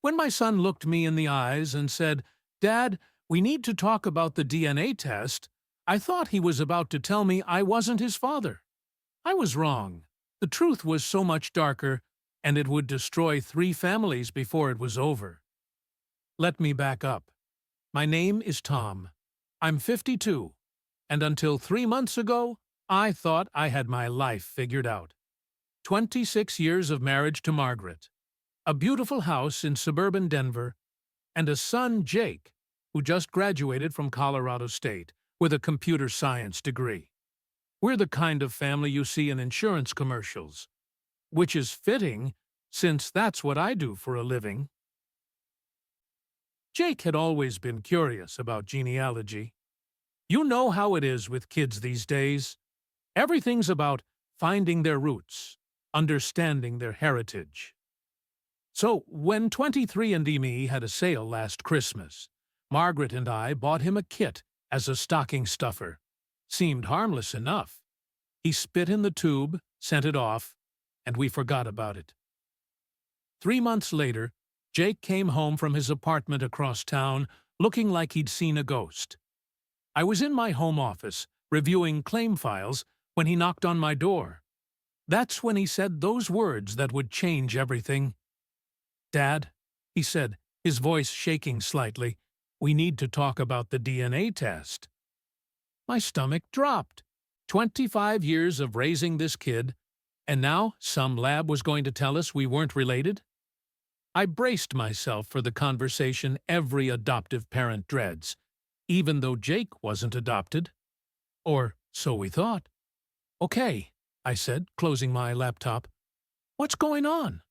When my son looked me in the eyes and said, "Dad, we need to talk about the DNA test," I thought he was about to tell me I wasn't his father. I was wrong. The truth was so much darker, and it would destroy 3 families before it was over. Let me back up. My name is Tom. I'm 52, and until 3 months ago, I thought I had my life figured out. 26 years of marriage to Margaret, a beautiful house in suburban Denver, and a son, Jake, who just graduated from Colorado State with a computer science degree. We're the kind of family you see in insurance commercials, which is fitting since that's what I do for a living. Jake had always been curious about genealogy. You know how it is with kids these days. Everything's about finding their roots, understanding their heritage. So, when 23andMe had a sale last Christmas, Margaret and I bought him a kit as a stocking stuffer. Seemed harmless enough. He spit in the tube, sent it off, and we forgot about it. 3 months later, Jake came home from his apartment across town looking like he'd seen a ghost. I was in my home office, reviewing claim files, when he knocked on my door. That's when he said those words that would change everything. "Dad," he said, his voice shaking slightly, "we need to talk about the DNA test." My stomach dropped. 25 years of raising this kid, and now some lab was going to tell us we weren't related? I braced myself for the conversation every adoptive parent dreads, even though Jake wasn't adopted. Or so we thought. "Okay," I said, closing my laptop. "What's going on?"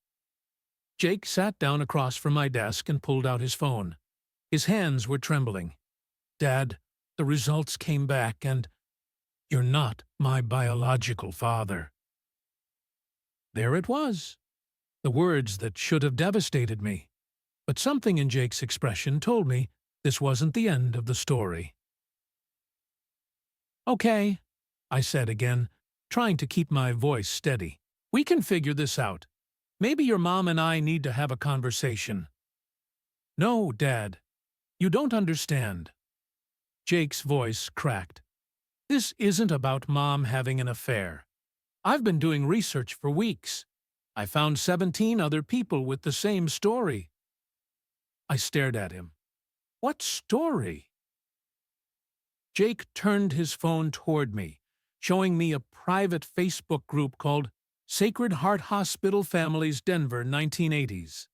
Jake sat down across from my desk and pulled out his phone. His hands were trembling. "Dad, the results came back and you're not my biological father." There it was. The words that should have devastated me. But something in Jake's expression told me this wasn't the end of the story. "Okay," I said again, trying to keep my voice steady. "We can figure this out. Maybe your mom and I need to have a conversation." "No, Dad. You don't understand." Jake's voice cracked. "This isn't about Mom having an affair. I've been doing research for weeks. I found 17 other people with the same story." I stared at him. "What story?" Jake turned his phone toward me, showing me a private Facebook group called Sacred Heart Hospital Families Denver 1980s.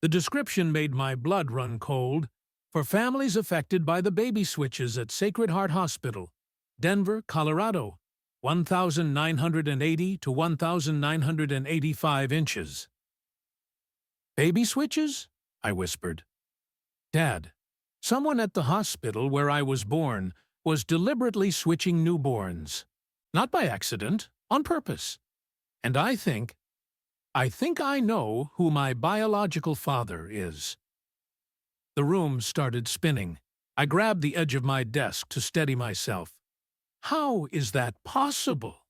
The description made my blood run cold. "For families affected by the baby switches at Sacred Heart Hospital, Denver, Colorado, 1,980 to 1,985 inches. "Baby switches?" I whispered. "Dad, someone at the hospital where I was born was deliberately switching newborns. Not by accident, on purpose. And I think I know who my biological father is." The room started spinning. I grabbed the edge of my desk to steady myself. "How is that possible?"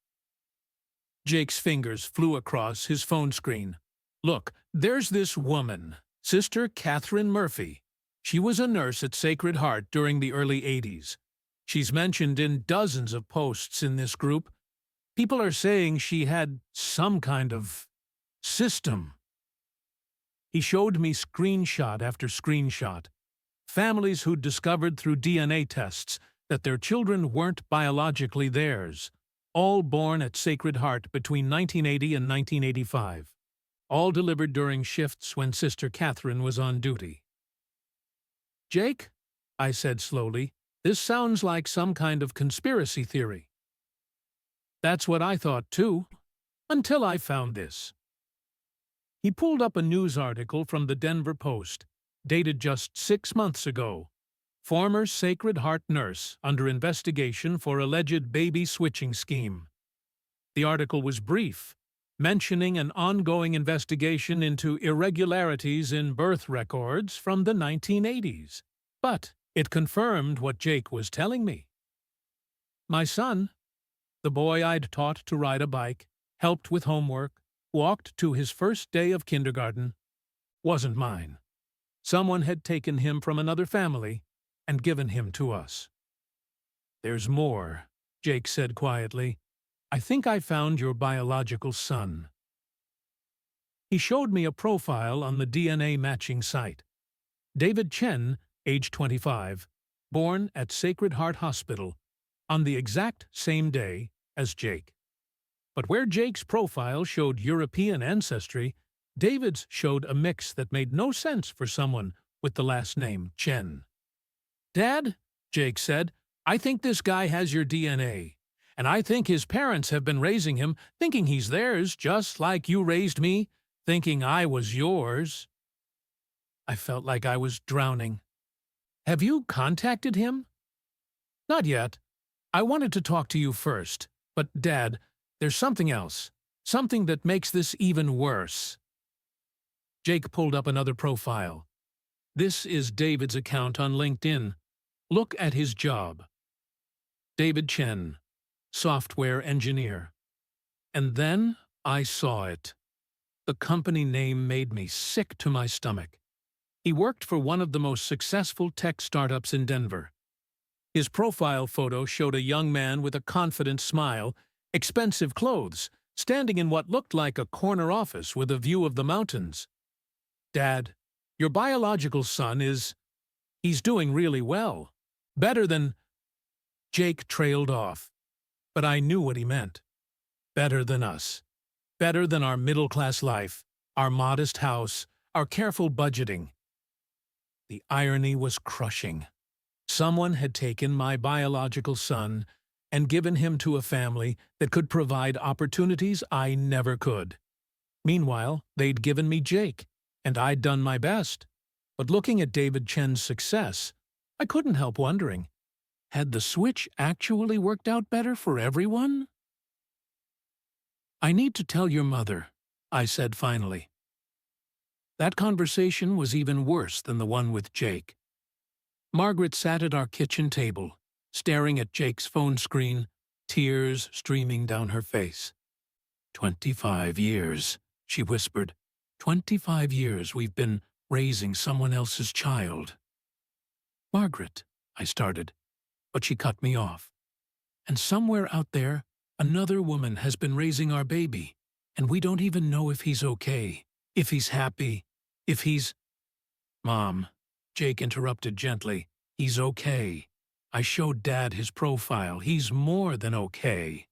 Jake's fingers flew across his phone screen. "Look, there's this woman, Sister Catherine Murphy. She was a nurse at Sacred Heart during the early 80s. She's mentioned in dozens of posts in this group. People are saying she had some kind of system." He showed me screenshot after screenshot. Families who'd discovered through DNA tests that their children weren't biologically theirs, all born at Sacred Heart between 1980 and 1985, all delivered during shifts when Sister Catherine was on duty. "Jake," I said slowly, "this sounds like some kind of conspiracy theory." "That's what I thought too, until I found this." He pulled up a news article from the Denver Post, dated just 6 months ago. "Former Sacred Heart nurse under investigation for alleged baby switching scheme." The article was brief, mentioning an ongoing investigation into irregularities in birth records from the 1980s. But it confirmed what Jake was telling me. My son, the boy I'd taught to ride a bike, helped with homework, walked to his first day of kindergarten, wasn't mine. Someone had taken him from another family and given him to us. "There's more," Jake said quietly. "I think I found your biological son." He showed me a profile on the DNA matching site. David Chen, age 25, born at Sacred Heart Hospital on the exact same day as Jake. But where Jake's profile showed European ancestry, David's showed a mix that made no sense for someone with the last name Chen. "Dad," Jake said, "I think this guy has your DNA. And I think his parents have been raising him, thinking he's theirs, just like you raised me, thinking I was yours." I felt like I was drowning. "Have you contacted him?" "Not yet. I wanted to talk to you first. But, Dad, there's something else. Something that makes this even worse." Jake pulled up another profile. "This is David's account on LinkedIn. Look at his job. David Chen, software engineer." And then I saw it. The company name made me sick to my stomach. He worked for one of the most successful tech startups in Denver. His profile photo showed a young man with a confident smile, expensive clothes, standing in what looked like a corner office with a view of the mountains. "Dad, your biological son he's doing really well. Better than—" Jake trailed off, but I knew what he meant. Better than us. Better than our middle-class life, our modest house, our careful budgeting. The irony was crushing. Someone had taken my biological son and given him to a family that could provide opportunities I never could. Meanwhile, they'd given me Jake, and I'd done my best. But looking at David Chen's success, I couldn't help wondering, had the switch actually worked out better for everyone? "I need to tell your mother," I said finally. That conversation was even worse than the one with Jake. Margaret sat at our kitchen table, staring at Jake's phone screen, tears streaming down her face. 25 years, she whispered. 25 years we've been raising someone else's child." "Margaret," I started, but she cut me off. "And somewhere out there, another woman has been raising our baby, and we don't even know if he's okay, if he's happy, if he's—" "Mom," Jake interrupted gently, "he's okay. I showed Dad his profile. He's more than okay."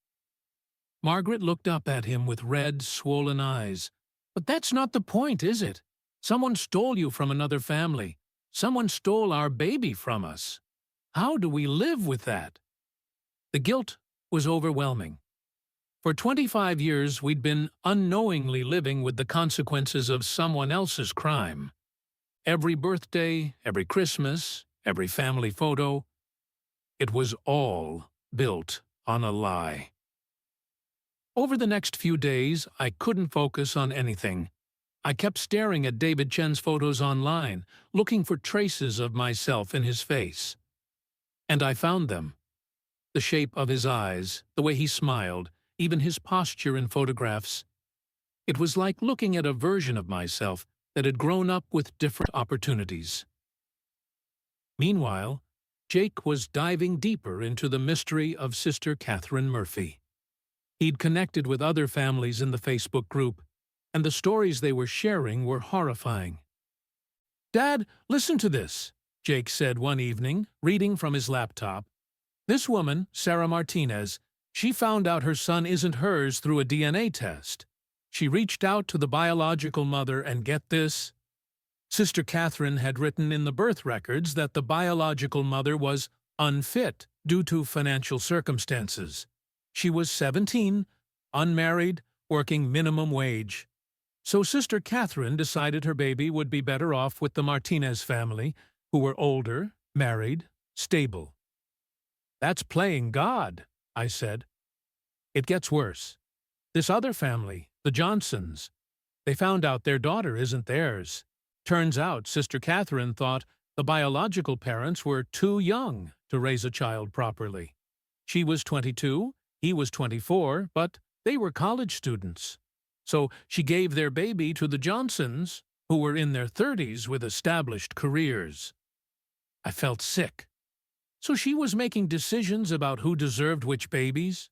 Margaret looked up at him with red, swollen eyes. "But that's not the point, is it? Someone stole you from another family. Someone stole our baby from us. How do we live with that?" The guilt was overwhelming. For 25 years, we'd been unknowingly living with the consequences of someone else's crime. Every birthday, every Christmas, every family photo, it was all built on a lie. Over the next few days, I couldn't focus on anything. I kept staring at David Chen's photos online, looking for traces of myself in his face. And I found them. The shape of his eyes, the way he smiled, even his posture in photographs. It was like looking at a version of myself that had grown up with different opportunities. Meanwhile, Jake was diving deeper into the mystery of Sister Catherine Murphy. He'd connected with other families in the Facebook group, and the stories they were sharing were horrifying. "Dad, listen to this," Jake said one evening, reading from his laptop. "This woman, Sarah Martinez, she found out her son isn't hers through a DNA test. She reached out to the biological mother and get this. Sister Catherine had written in the birth records that the biological mother was unfit due to financial circumstances. She was 17, unmarried, working minimum wage. So Sister Catherine decided her baby would be better off with the Martinez family, who were older, married, stable." "That's playing God," I said. "It gets worse. This other family, the Johnsons, they found out their daughter isn't theirs. Turns out Sister Catherine thought the biological parents were too young to raise a child properly. She was 22, he was 24, but they were college students. So she gave their baby to the Johnsons, who were in their 30s with established careers. I felt sick. So she was making decisions about who deserved which babies?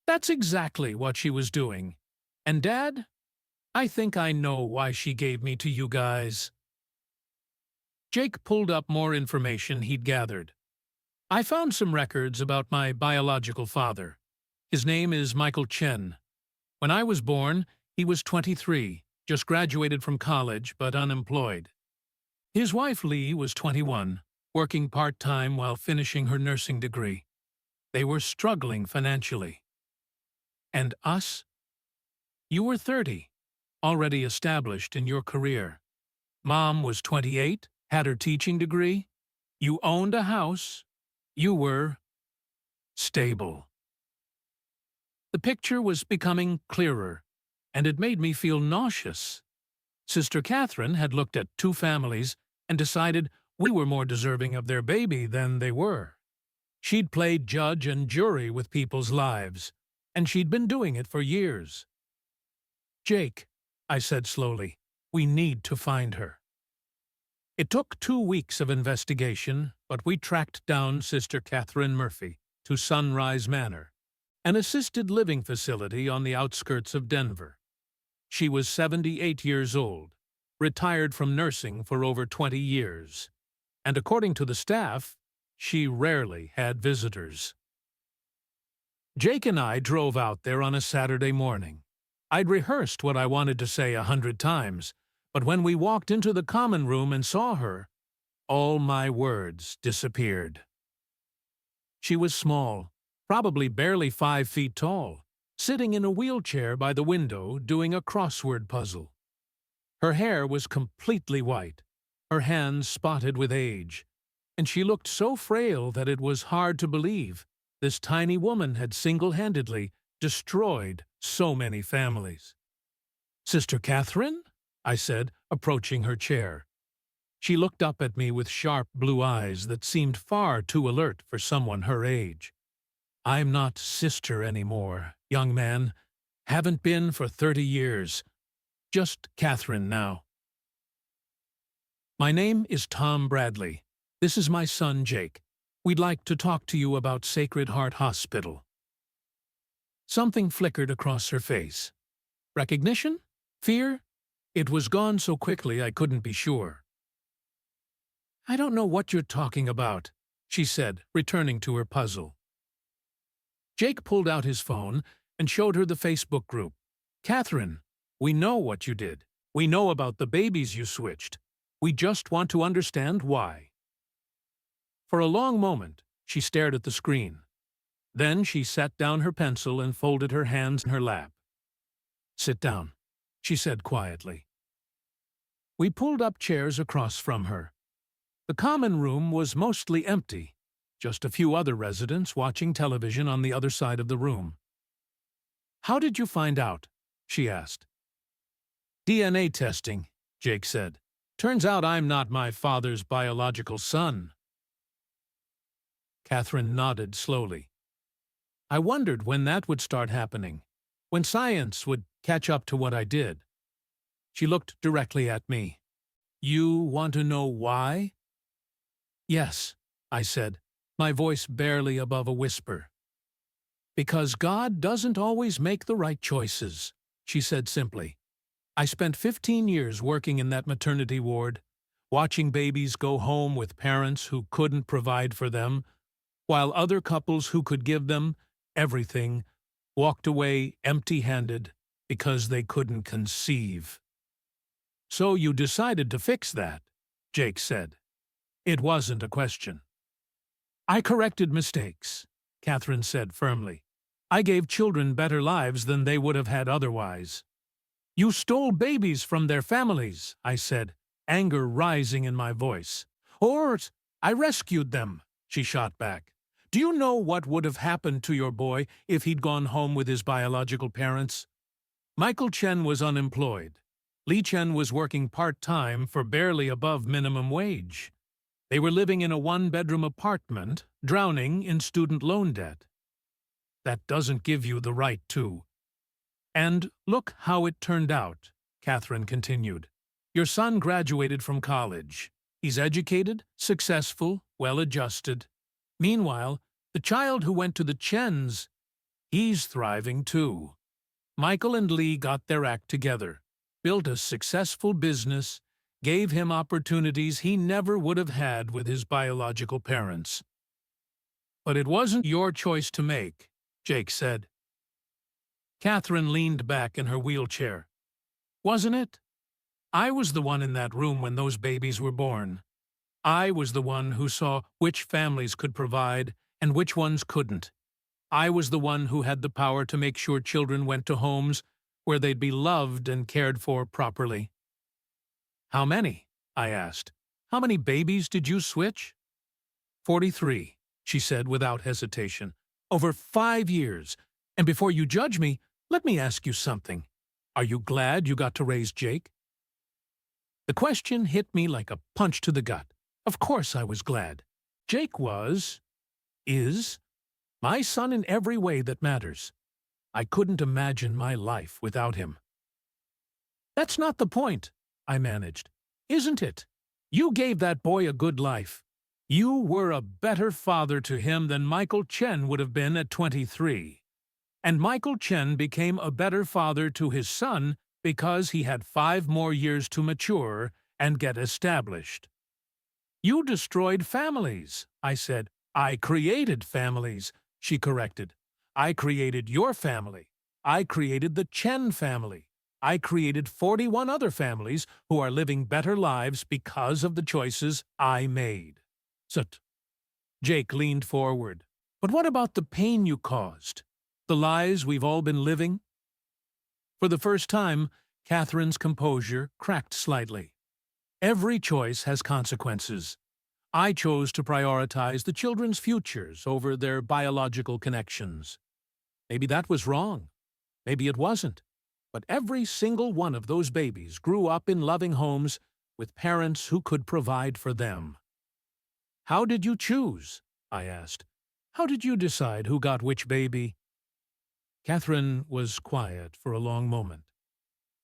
That's exactly what she was doing. And Dad, I think I know why she gave me to you guys. Jake pulled up more information he'd gathered. I found some records about my biological father. His name is Michael Chen. When I was born, he was 23, just graduated from college but unemployed. His wife Lee was 21, working part-time while finishing her nursing degree. They were struggling financially. And us? You were 30, already established in your career. Mom was 28, had her teaching degree. You owned a house. You were stable. The picture was becoming clearer, and it made me feel nauseous. Sister Catherine had looked at two families and decided we were more deserving of their baby than they were. She'd played judge and jury with people's lives, and she'd been doing it for years. Jake, I said slowly, we need to find her. It took 2 weeks of investigation, but we tracked down Sister Catherine Murphy to Sunrise Manor, an assisted living facility on the outskirts of Denver. She was 78 years old, retired from nursing for over 20 years, and according to the staff, she rarely had visitors. Jake and I drove out there on a Saturday morning. I'd rehearsed what I wanted to say 100 times, but when we walked into the common room and saw her, all my words disappeared. She was small, probably barely 5 feet tall, sitting in a wheelchair by the window doing a crossword puzzle. Her hair was completely white, her hands spotted with age, and she looked so frail that it was hard to believe this tiny woman had single-handedly destroyed so many families. "Sister Catherine?" I said, approaching her chair. She looked up at me with sharp blue eyes that seemed far too alert for someone her age. "I'm not sister anymore, young man. Haven't been for 30 years. Just Catherine now." "My name is Tom Bradley. This is my son, Jake. We'd like to talk to you about Sacred Heart Hospital." Something flickered across her face. Recognition? Fear? It was gone so quickly I couldn't be sure. "I don't know what you're talking about," she said, returning to her puzzle. Jake pulled out his phone and showed her the Facebook group. "Catherine, we know what you did. We know about the babies you switched. We just want to understand why." For a long moment, she stared at the screen. Then she set down her pencil and folded her hands in her lap. "Sit down," she said quietly. We pulled up chairs across from her. The common room was mostly empty, just a few other residents watching television on the other side of the room. "How did you find out?" she asked. "DNA testing," Jake said. "Turns out I'm not my father's biological son." Catherine nodded slowly. I wondered when that would start happening, when science would catch up to what I did. She looked directly at me. "You want to know why?" "Yes," I said, my voice barely above a whisper. "Because God doesn't always make the right choices," she said simply. "I spent 15 years working in that maternity ward, watching babies go home with parents who couldn't provide for them, while other couples who could give them everything walked away empty-handed because they couldn't conceive." "So you decided to fix that," Jake said. It wasn't a question. "I corrected mistakes," Catherine said firmly. "I gave children better lives than they would have had otherwise." "You stole babies from their families," I said, anger rising in my voice. "Or I rescued them," she shot back. "Do you know what would have happened to your boy if he'd gone home with his biological parents?" Michael Chen was unemployed. Lee Chen was working part-time for barely above minimum wage. They were living in a one-bedroom apartment, drowning in student loan debt. That doesn't give you the right to. "And look how it turned out," Catherine continued. Your son graduated from college. He's educated, successful, well-adjusted. Meanwhile, the child who went to the Chens, he's thriving too. Michael and Lee got their act together, built a successful business, gave him opportunities he never would have had with his biological parents. But it wasn't your choice to make, Jake said. Catherine leaned back in her wheelchair. Wasn't it? I was the one in that room when those babies were born. I was the one who saw which families could provide and which ones couldn't. I was the one who had the power to make sure children went to homes where they'd be loved and cared for properly. How many? I asked. How many babies did you switch? 43, she said without hesitation. Over 5 years. And before you judge me, let me ask you something. Are you glad you got to raise Jake? The question hit me like a punch to the gut. Of course I was glad. Jake is, my son in every way that matters. I couldn't imagine my life without him. That's not the point, I managed. Isn't it? You gave that boy a good life. You were a better father to him than Michael Chen would have been at 23. And Michael Chen became a better father to his son because he had 5 more years to mature and get established. You destroyed families, I said. I created families, she corrected. I created your family. I created the Chen family. I created 41 other families who are living better lives because of the choices I made. Zut. Jake leaned forward. But what about the pain you caused? The lies we've all been living? For the first time, Catherine's composure cracked slightly. Every choice has consequences. I chose to prioritize the children's futures over their biological connections. Maybe that was wrong. Maybe it wasn't. But every single one of those babies grew up in loving homes with parents who could provide for them. How did you choose? I asked. How did you decide who got which baby? Catherine was quiet for a long moment.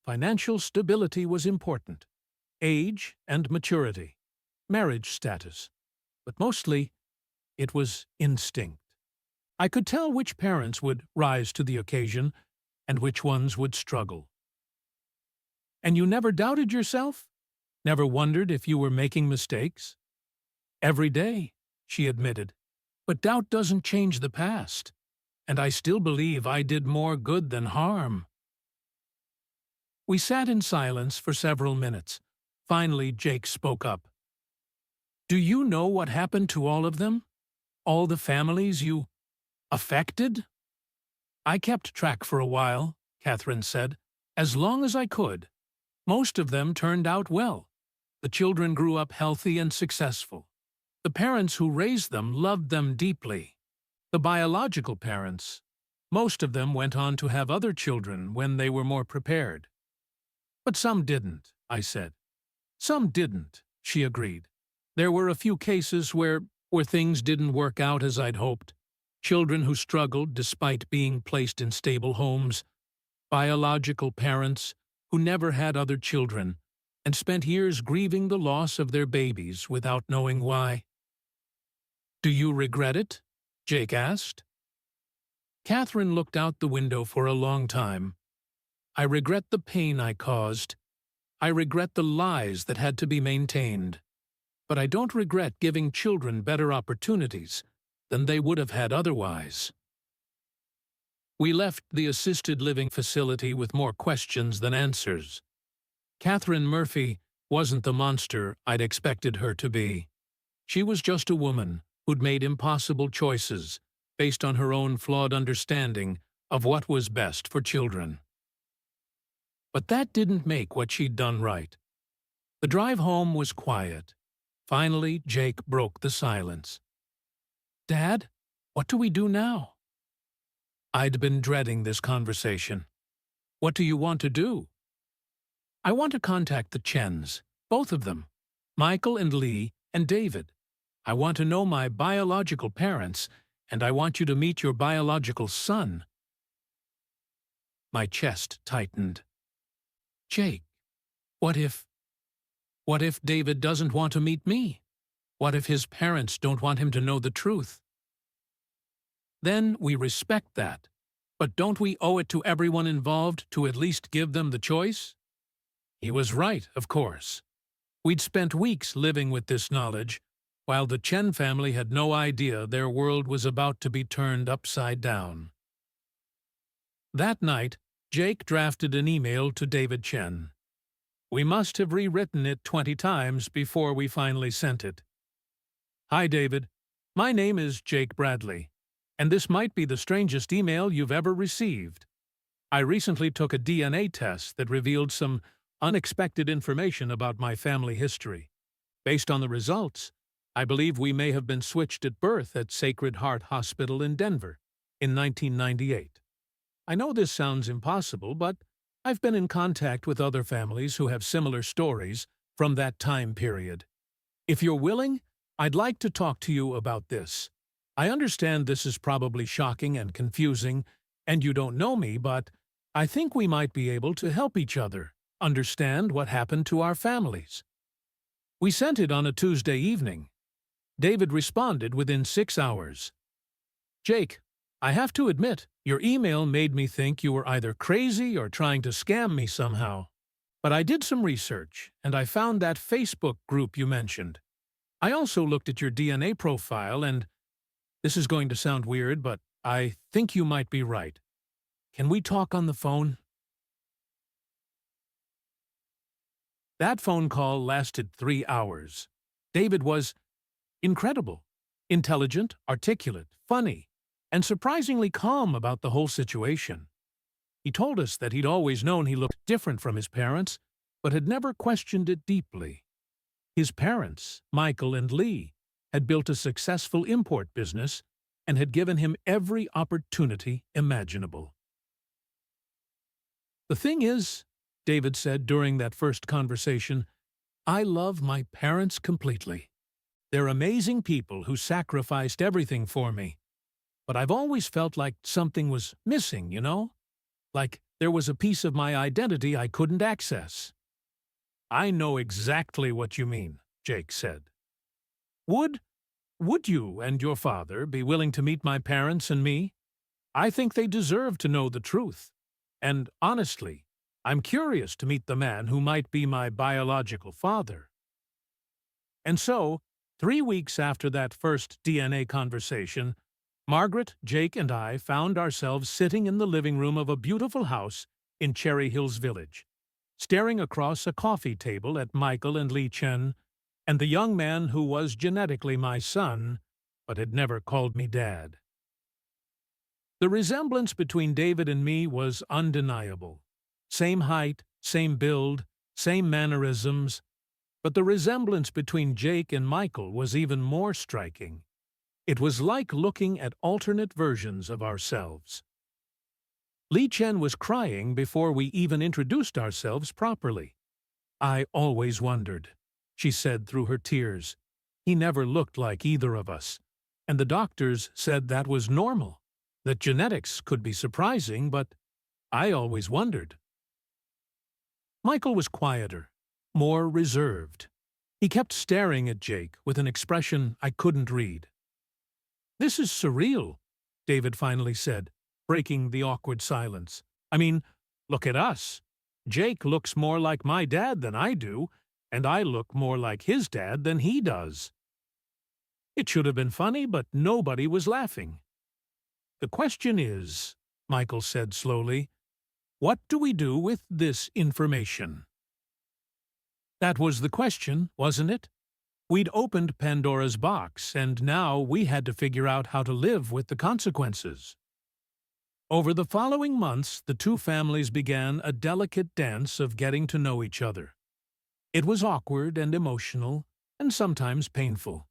Financial stability was important. Age and maturity. Marriage status. But mostly, it was instinct. I could tell which parents would rise to the occasion and which ones would struggle. And you never doubted yourself? Never wondered if you were making mistakes? Every day, she admitted. But doubt doesn't change the past. And I still believe I did more good than harm. We sat in silence for several minutes. Finally, Jake spoke up. Do you know what happened to all of them? All the families you affected? I kept track for a while, Catherine said, as long as I could. Most of them turned out well. The children grew up healthy and successful. The parents who raised them loved them deeply. The biological parents, most of them went on to have other children when they were more prepared. But some didn't, I said. Some didn't, she agreed. There were a few cases where things didn't work out as I'd hoped. Children who struggled despite being placed in stable homes. Biological parents who never had other children and spent years grieving the loss of their babies without knowing why. Do you regret it? Jake asked. Catherine looked out the window for a long time. I regret the pain I caused. I regret the lies that had to be maintained. But I don't regret giving children better opportunities than they would have had otherwise. We left the assisted living facility with more questions than answers. Catherine Murphy wasn't the monster I'd expected her to be. She was just a woman who'd made impossible choices based on her own flawed understanding of what was best for children. But that didn't make what she'd done right. The drive home was quiet. Finally, Jake broke the silence. Dad, what do we do now? I'd been dreading this conversation. What do you want to do? I want to contact the Chens, both of them, Michael and Lee and David. I want to know my biological parents, and I want you to meet your biological son. My chest tightened. Jake, what if... What if David doesn't want to meet me? What if his parents don't want him to know the truth? Then we respect that. But don't we owe it to everyone involved to at least give them the choice? He was right, of course. We'd spent weeks living with this knowledge, while the Chen family had no idea their world was about to be turned upside down. That night, Jake drafted an email to David Chen. We must have rewritten it 20 times before we finally sent it. Hi, David. My name is Jake Bradley, and this might be the strangest email you've ever received. I recently took a DNA test that revealed some unexpected information about my family history. Based on the results, I believe we may have been switched at birth at Sacred Heart Hospital in Denver in 1998. I know this sounds impossible, but I've been in contact with other families who have similar stories from that time period. If you're willing, I'd like to talk to you about this. I understand this is probably shocking and confusing, and you don't know me, but I think we might be able to help each other understand what happened to our families. We sent it on a Tuesday evening. David responded within 6 hours. Jake, I have to admit, your email made me think you were either crazy or trying to scam me somehow. But I did some research, and I found that Facebook group you mentioned. I also looked at your DNA profile, and this is going to sound weird, but I think you might be right. Can we talk on the phone? That phone call lasted 3 hours. David was incredible, intelligent, articulate, funny, and surprisingly calm about the whole situation. He told us that he'd always known he looked different from his parents, but had never questioned it deeply. His parents, Michael and Lee, had built a successful import business and had given him every opportunity imaginable. The thing is, David said during that first conversation, I love my parents completely. They're amazing people who sacrificed everything for me. But I've always felt like something was missing, you know? Like there was a piece of my identity I couldn't access. I know exactly what you mean, Jake said. Would you and your father be willing to meet my parents and me? I think they deserve to know the truth. And honestly, I'm curious to meet the man who might be my biological father. And so, 3 weeks after that first DNA conversation, Margaret, Jake, and I found ourselves sitting in the living room of a beautiful house in Cherry Hills Village, staring across a coffee table at Michael and Lee Chen, and the young man who was genetically my son, but had never called me Dad. The resemblance between David and me was undeniable. Same height, same build, same mannerisms, but the resemblance between Jake and Michael was even more striking. It was like looking at alternate versions of ourselves. Lee Chen was crying before we even introduced ourselves properly. I always wondered, she said through her tears. He never looked like either of us, and the doctors said that was normal, that genetics could be surprising, but I always wondered. Michael was quieter, more reserved. He kept staring at Jake with an expression I couldn't read. This is surreal, David finally said, breaking the awkward silence. I mean, look at us. Jake looks more like my dad than I do, and I look more like his dad than he does. It should have been funny, but nobody was laughing. The question is, Michael said slowly, what do we do with this information? That was the question, wasn't it? We'd opened Pandora's box, and now we had to figure out how to live with the consequences. Over the following months, the two families began a delicate dance of getting to know each other. It was awkward and emotional, and sometimes painful.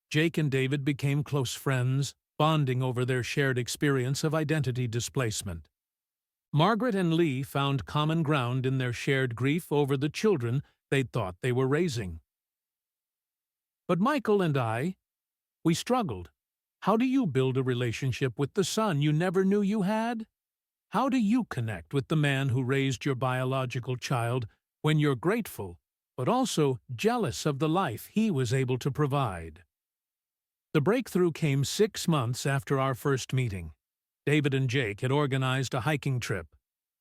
Jake and David became close friends, bonding over their shared experience of identity displacement. Margaret and Lee found common ground in their shared grief over the children they'd thought they were raising. But Michael and we struggled. How do you build a relationship with the son you never knew you had? How do you connect with the man who raised your biological child when you're grateful but also jealous of the life he was able to provide. The breakthrough came 6 months after our first meeting. David and Jake had organized a hiking trip,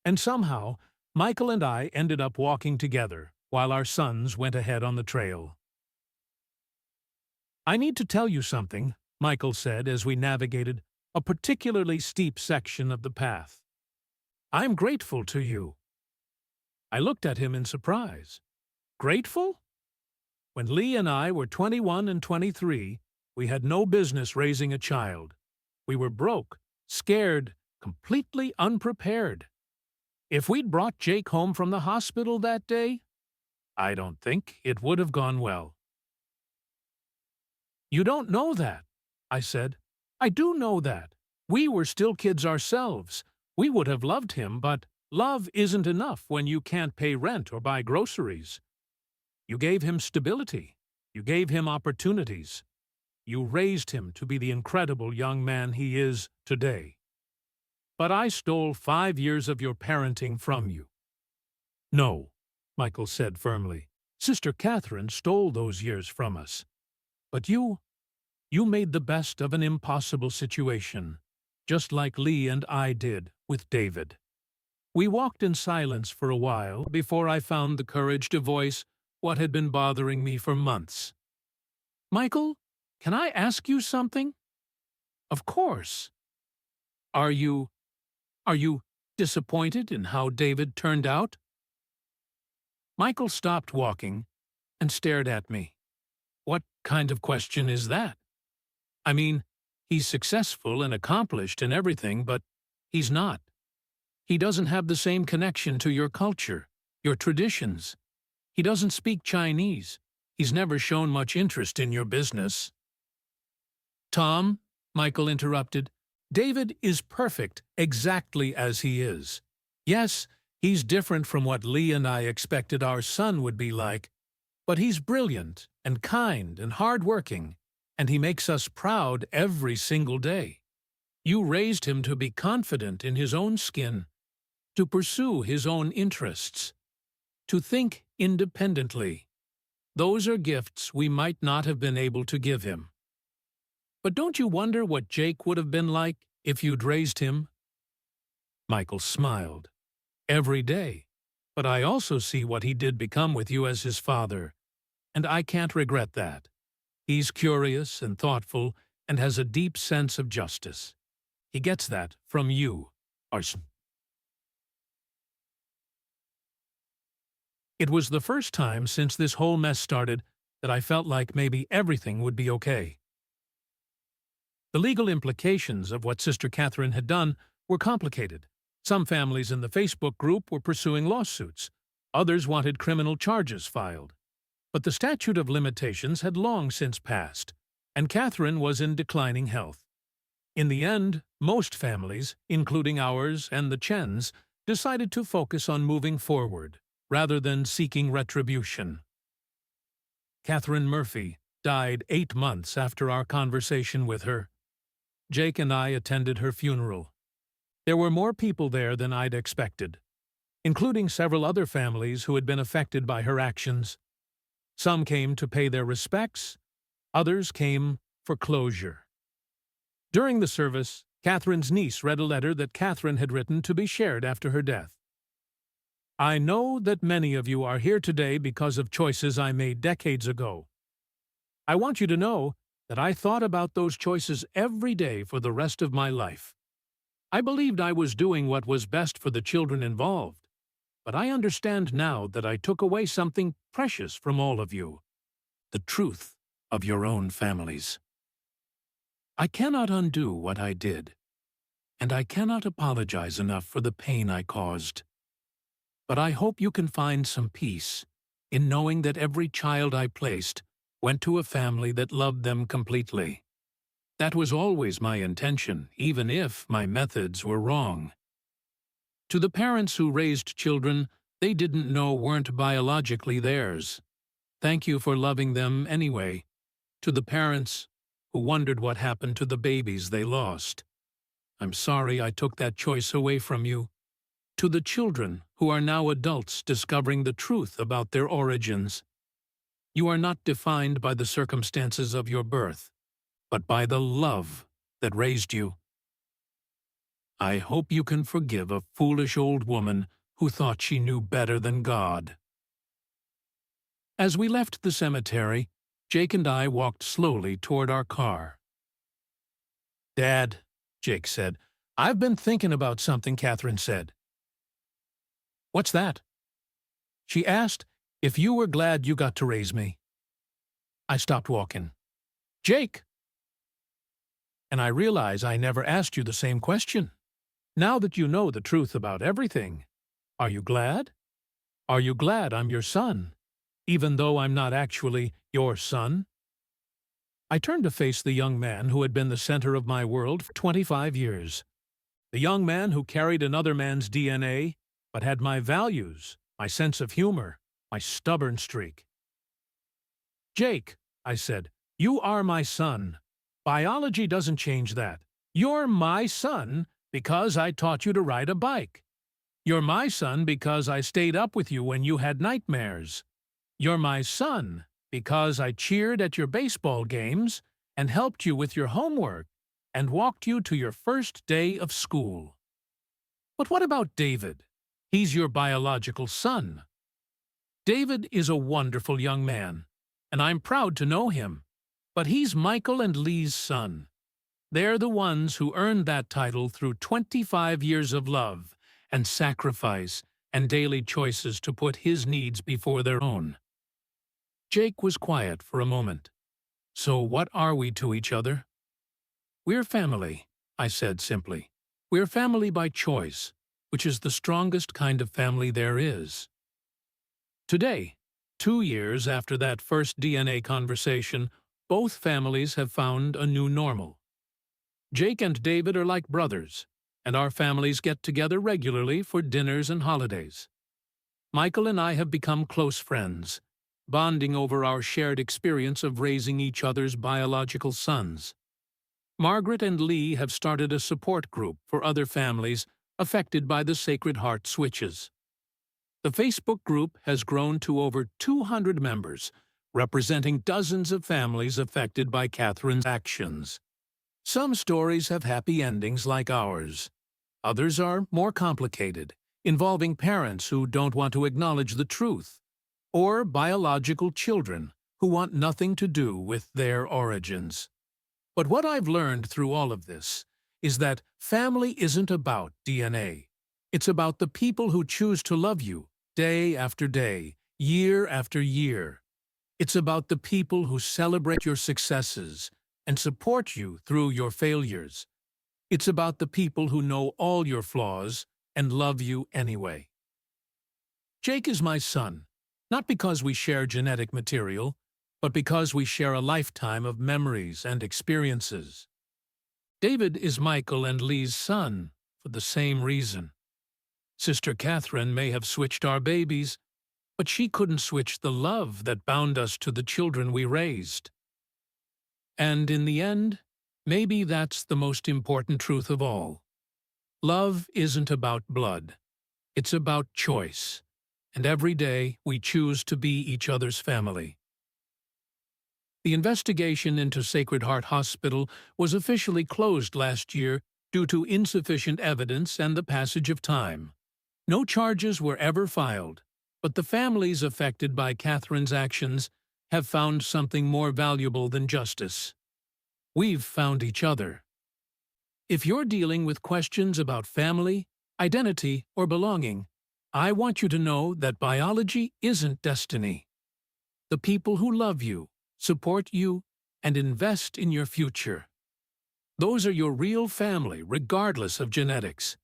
and somehow Michael and I ended up walking together while our sons went ahead on the trail. "I need to tell you something," Michael said as we navigated a particularly steep section of the path. "I'm grateful to you." I looked at him in surprise. "Grateful?" When Lee and I were 21 and 23, we had no business raising a child. We were broke, scared, completely unprepared. If we'd brought Jake home from the hospital that day, I don't think it would have gone well. "You don't know that," I said. "I do know that. We were still kids ourselves. We would have loved him, but love isn't enough when you can't pay rent or buy groceries. You gave him stability. You gave him opportunities. You raised him to be the incredible young man he is today. But I stole 5 years of your parenting from you." "No," Michael said firmly. "Sister Catherine stole those years from us. But you made the best of an impossible situation, just like Lee and I did with David." We walked in silence for a while before I found the courage to voice what had been bothering me for months. "Michael, can I ask you something?" "Of course." Are you disappointed in how David turned out?" Michael stopped walking and stared at me. "What kind of question is that? I mean, he's successful and accomplished and everything, but he's not. He doesn't have the same connection to your culture, your traditions. He doesn't speak Chinese. He's never shown much interest in your business." "Tom," Michael interrupted, "David is perfect exactly as he is. Yes, he's different from what Lee and I expected our son would be like, but he's brilliant and kind and hard-working, and he makes us proud every single day. You raised him to be confident in his own skin, to pursue his own interests, to think independently. Those are gifts we might not have been able to give him. But don't you wonder what Jake would have been like if you'd raised him?" Michael smiled. "Every day. But I also see what he did become with you as his father, and I can't regret that. He's curious and thoughtful and has a deep sense of justice. He gets that from you, Arson." It was the first time since this whole mess started that I felt like maybe everything would be okay. The legal implications of what Sister Catherine had done were complicated. Some families in the Facebook group were pursuing lawsuits. Others wanted criminal charges filed. But the statute of limitations had long since passed, and Catherine was in declining health. In the end, most families, including ours and the Chens, decided to focus on moving forward, rather than seeking retribution. Catherine Murphy died 8 months after our conversation with her. Jake and I attended her funeral. There were more people there than I'd expected, including several other families who had been affected by her actions. Some came to pay their respects, others came for closure. During the service, Catherine's niece read a letter that Catherine had written to be shared after her death. "I know that many of you are here today because of choices I made decades ago. I want you to know that I thought about those choices every day for the rest of my life. I believed I was doing what was best for the children involved, but I understand now that I took away something precious from all of you, the truth of your own families. I cannot undo what I did, and I cannot apologize enough for the pain I caused. But I hope you can find some peace in knowing that every child I placed went to a family that loved them completely. That was always my intention, even if my methods were wrong. To the parents who raised children they didn't know weren't biologically theirs, thank you for loving them anyway. To the parents who wondered what happened to the babies they lost, I'm sorry I took that choice away from you. To the children who are now adults discovering the truth about their origins. You are not defined by the circumstances of your birth, but by the love that raised you. I hope you can forgive a foolish old woman who thought she knew better than God. As we left the cemetery, Jake and I walked slowly toward our car. "Dad," Jake said, "I've been thinking about something Catherine said." "What's that?" "She asked if you were glad you got to raise me." I stopped walking. "Jake!" "And I realize I never asked you the same question. Now that you know the truth about everything, are you glad? Are you glad I'm your son, even though I'm not actually your son?" I turned to face the young man who had been the center of my world for 25 years. The young man who carried another man's DNA, but had my values, my sense of humor, my stubborn streak. "Jake," I said, "you are my son. Biology doesn't change that. You're my son because I taught you to ride a bike. You're my son because I stayed up with you when you had nightmares. You're my son because I cheered at your baseball games and helped you with your homework and walked you to your first day of school. But what about David? He's your biological son. David is a wonderful young man, and I'm proud to know him. But he's Michael and Lee's son. They're the ones who earned that title through 25 years of love and sacrifice and daily choices to put his needs before their own." Jake was quiet for a moment. "So what are we to each other?" "We're family," I said simply. "We're family by choice, which is the strongest kind of family there is." Today, 2 years after that first DNA conversation, both families have found a new normal. Jake and David are like brothers, and our families get together regularly for dinners and holidays. Michael and I have become close friends, bonding over our shared experience of raising each other's biological sons. Margaret and Lee have started a support group for other families affected by the Sacred Heart switches. The Facebook group has grown to over 200 members, representing dozens of families affected by Catherine's actions. Some stories have happy endings like ours. Others are more complicated, involving parents who don't want to acknowledge the truth, or biological children who want nothing to do with their origins. But what I've learned through all of this is that family isn't about DNA. It's about the people who choose to love you day after day, year after year. It's about the people who celebrate your successes and support you through your failures. It's about the people who know all your flaws and love you anyway. Jake is my son, not because we share genetic material, but because we share a lifetime of memories and experiences. David is Michael and Lee's son for the same reason. Sister Catherine may have switched our babies, but she couldn't switch the love that bound us to the children we raised. And in the end, maybe that's the most important truth of all. Love isn't about blood. It's about choice. And every day we choose to be each other's family. The investigation into Sacred Heart Hospital was officially closed last year due to insufficient evidence and the passage of time. No charges were ever filed, but the families affected by Catherine's actions have found something more valuable than justice. We've found each other. If you're dealing with questions about family, identity, or belonging, I want you to know that biology isn't destiny. The people who love you, support you, and invest in your future. Those are your real family, regardless of genetics.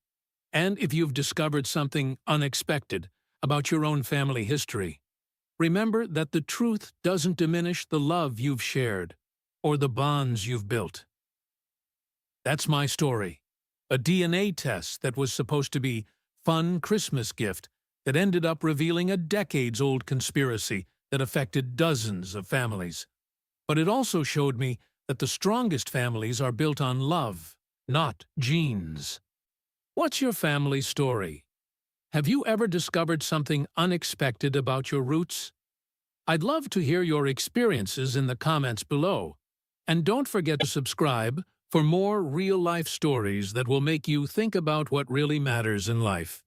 And if you've discovered something unexpected about your own family history, remember that the truth doesn't diminish the love you've shared or the bonds you've built. That's my story. A DNA test that was supposed to be fun Christmas gift that ended up revealing a decades-old conspiracy that affected dozens of families. But it also showed me that the strongest families are built on love, not genes. What's your family story? Have you ever discovered something unexpected about your roots? I'd love to hear your experiences in the comments below. And don't forget to subscribe for more real-life stories that will make you think about what really matters in life.